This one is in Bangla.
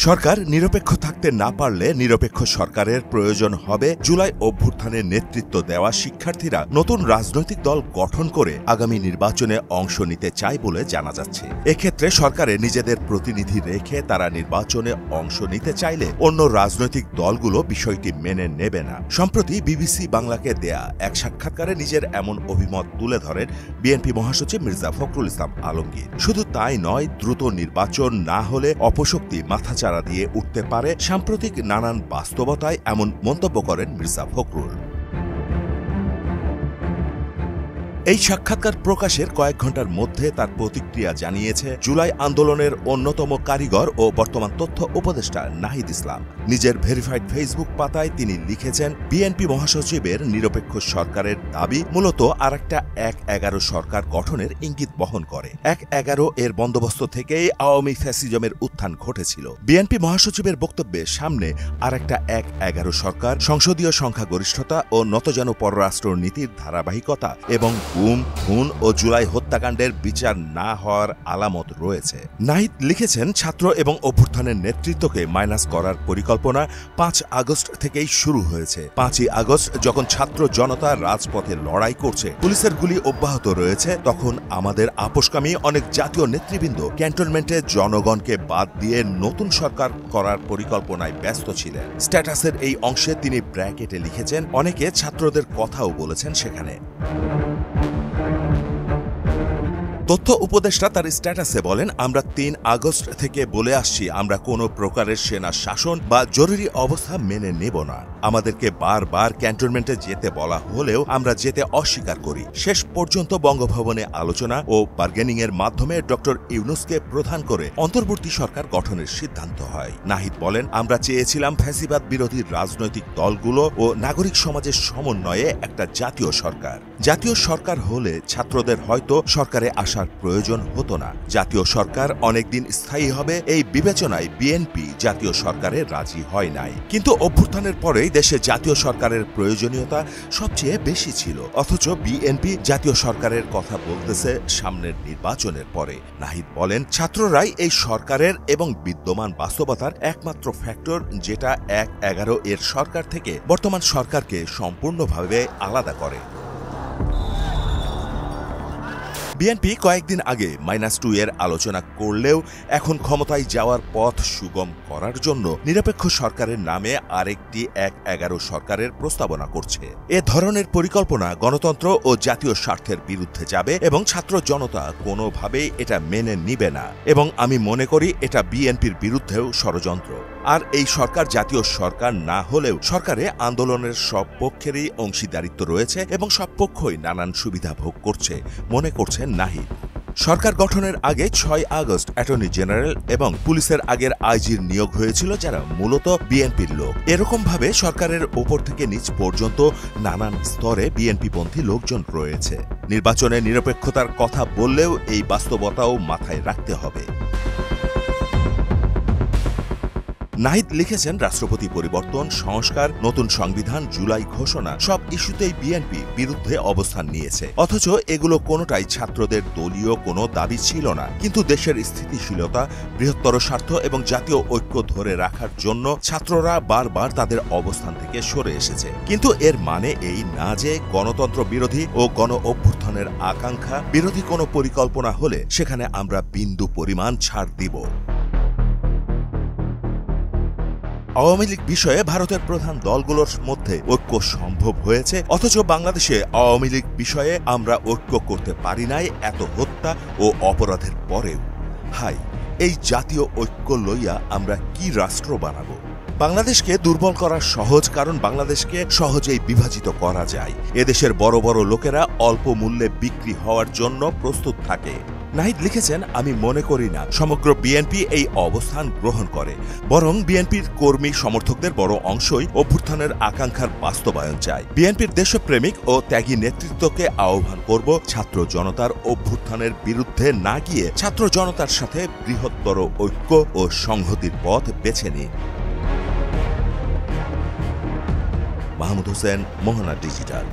সরকার নিরপেক্ষ থাকতে না পারলে নিরপেক্ষ সরকারের প্রয়োজন হবে জুলাই অভ্যুত্থানে নেতৃত্ব দেওয়া শিক্ষার্থীরা নতুন রাজনৈতিক দল গঠন করে আগামী নির্বাচনে অংশ নিতে চায় বলে জানা যাচ্ছে। এক্ষেত্রে সরকারে নিজেদের প্রতিনিধি রেখে তারা নির্বাচনে অংশ নিতে চাইলে অন্য রাজনৈতিক দলগুলো বিষয়টি মেনে নেবে না। সম্প্রতি বিবিসি বাংলাকে দেয়া এক সাক্ষাৎকারে নিজের এমন অভিমত তুলে ধরেন বিএনপি মহাসচিব মির্জা ফখরুল ইসলাম আলমগীর। শুধু তাই নয়, দ্রুত নির্বাচন না হলে অপশক্তি মাথাচাড়া দিয়ে উঠতে পারে সাম্প্রতিক নানান বাস্তবতায়, এমন মন্তব্য করেন মির্জা ফখরুল। এই সাক্ষাৎকার প্রকাশের কয়েক ঘণ্টার মধ্যে তার প্রতিক্রিয়া জানিয়েছে জুলাই আন্দোলনের অন্যতম কারিগর ও বর্তমান তথ্য উপদেষ্টা নাহিদ ইসলাম। নিজের ভেরিফাইড ফেসবুক পাতায় তিনি লিখেছেন, বিএনপি মহাসচিবের নিরপেক্ষ সরকারের দাবি মূলত আরেকটা ১/১১ সরকার গঠনের ইঙ্গিত বহন করে। ১/১১ এর বন্দোবস্ত থেকেই আওয়ামী ফ্যাসিজমের উত্থান ঘটেছিল। বিএনপি মহাসচিবের বক্তব্যের সামনে আরেকটা ১/১১ সরকার, সংসদীয় সংখ্যাগরিষ্ঠতা ও নতজানু পররাষ্ট্র নীতির ধারাবাহিকতা এবং গুম, খুন ও জুলাই হত্যাকাণ্ডের বিচার না হওয়ার আলামত রয়েছে। নাহিদ লিখেছেন, ছাত্র এবং অভ্যুত্থানের নেতৃত্বকে মাইনাস করার পরিকল্পনা ৫ আগস্ট থেকেই শুরু হয়েছে। ৫ই আগস্ট যখন ছাত্র জনতা রাজপথে লড়াই করছে, পুলিশের গুলি অব্যাহত রয়েছে, তখন আমাদের আপোষকামী অনেক জাতীয় নেতৃবৃন্দ ক্যান্টনমেন্টে জনগণকে বাদ দিয়ে নতুন সরকার করার পরিকল্পনায় ব্যস্ত ছিলেন। স্ট্যাটাসের এই অংশে তিনি ব্র্যাকেটে লিখেছেন, অনেকে ছাত্রদের কথাও বলেছেন সেখানে। তথ্য উপদেষ্টা তার স্ট্যাটাসে বলেন, আমরা ৩ আগস্ট থেকে বলে আসছি আমরা কোনো প্রকারের সেনা শাসন বা জরুরি অবস্থা মেনে নেব না। আমাদেরকে বারবার ক্যান্টনমেন্টে যেতে বলা হলেও আমরা যেতে অস্বীকার করি। শেষ পর্যন্ত বঙ্গভবনে আলোচনা ও বার্গেনিং এর মাধ্যমে ডক্টর ইউনূসকে প্রধান করে অন্তর্বর্তী সরকার গঠনের সিদ্ধান্ত হয়। নাহিদ বলেন, আমরা চেয়েছিলাম ফ্যাসিবাদ বিরোধী রাজনৈতিক দলগুলো ও নাগরিক সমাজের সমন্বয়ে একটা জাতীয় সরকার। জাতীয় সরকার হলে ছাত্রদের হয়তো সরকারে আসার প্রয়োজন হতো না। জাতীয় সরকার অনেকদিন স্থায়ী হবে এই বিবেচনায় বিএনপি জাতীয় সরকারে রাজি হয় নাই। কিন্তু অভ্যুত্থানের পরেই দেশে জাতীয় সরকারের প্রয়োজনীয়তা সবচেয়ে বেশি ছিল, অথচ বিএনপি জাতীয় সরকারের কথা বলতেছে সামনের নির্বাচনের পরে। নাহিদ বলেন, ছাত্ররাই এই সরকারের এবং বিদ্যমান বাস্তবতার একমাত্র ফ্যাক্টর, যেটা ১/১১ এর সরকার থেকে বর্তমান সরকারকে সম্পূর্ণভাবে আলাদা করে। বিএনপি কয়েকদিন আগে -2 এর আলোচনা করলেও এখন ক্ষমতায় যাওয়ার পথ সুগম করার জন্য নিরপেক্ষ সরকারের নামে আরেকটি ১/১১ সরকারের প্রস্তাবনা করছে। এ ধরনের পরিকল্পনা গণতন্ত্র ও জাতীয় স্বার্থের বিরুদ্ধে যাবে এবং ছাত্র জনতা কোনোভাবেই এটা মেনে নিবে না, এবং আমি মনে করি এটা বিএনপির বিরুদ্ধেও ষড়যন্ত্র। আর এই সরকার জাতীয় সরকার না হলেও সরকারে আন্দোলনের সব পক্ষেরই অংশীদারিত্ব রয়েছে এবং সব পক্ষই নানান সুবিধা ভোগ করছে মনে করছেন নাহিদ। সরকার গঠনের আগে ৬ আগস্ট অ্যাটর্নি জেনারেল এবং পুলিশের আগের আইজির নিয়োগ হয়েছিল, যারা মূলত বিএনপির লোক। এরকমভাবে সরকারের ওপর থেকে নিচ পর্যন্ত নানান স্তরে বিএনপিপন্থী লোকজন রয়েছে। নির্বাচনে নিরপেক্ষতার কথা বললেও এই বাস্তবতাও মাথায় রাখতে হবে। নাহিদ লিখেছেন, রাষ্ট্রপতি পরিবর্তন, সংস্কার, নতুন সংবিধান, জুলাই ঘোষণা সব ইস্যুতেই বিএনপি বিরুদ্ধে অবস্থান নিয়েছে, অথচ এগুলো কোনোটাই ছাত্রদের দলীয় কোনো দাবি ছিল না। কিন্তু দেশের স্থিতিশীলতা, বৃহত্তর স্বার্থ এবং জাতীয় ঐক্য ধরে রাখার জন্য ছাত্ররা বারবার তাদের অবস্থান থেকে সরে এসেছে। কিন্তু এর মানে এই না যে গণতন্ত্র বিরোধী ও গণ অভ্যুত্থানের আকাঙ্ক্ষা বিরোধী কোনো পরিকল্পনা হলে সেখানে আমরা বিন্দু পরিমাণ ছাড় দিব। আওয়ামী লীগ বিষয়ে ভারতের প্রধান দলগুলোর মধ্যে ঐক্য সম্ভব হয়েছে, অথচ বাংলাদেশে আওয়ামী লীগ বিষয়ে আমরা ঐক্য করতে পারি নাই এত হত্যা ও অপরাধের পরেও। হাই, এই জাতীয় ঐক্য লইয়া আমরা কি রাষ্ট্র বানাবো? বাংলাদেশকে দুর্বল করা সহজ, কারণ বাংলাদেশকে সহজেই বিভাজিত করা যায়। এদেশের বড় বড় লোকেরা অল্প মূল্যে বিক্রি হওয়ার জন্য প্রস্তুত থাকে। নাহিদ লিখেছেন, আমি মনে করি না সমগ্র বিএনপি এই অবস্থান গ্রহণ করে, বরং বিএনপির কর্মী সমর্থকদের বড় অংশই অভ্যুত্থানের আকাঙ্ক্ষার বাস্তবায়ন চায়। বিএনপির দেশপ্রেমিক ও ত্যাগী নেতৃত্বকে আহ্বান করব, ছাত্র জনতার অভ্যুত্থানের বিরুদ্ধে না গিয়ে ছাত্র জনতার সাথে বৃহত্তর ঐক্য ও সংহতির পথ বেছে নিন। মাহমুদ হোসেন, মোহনা ডিজিটাল।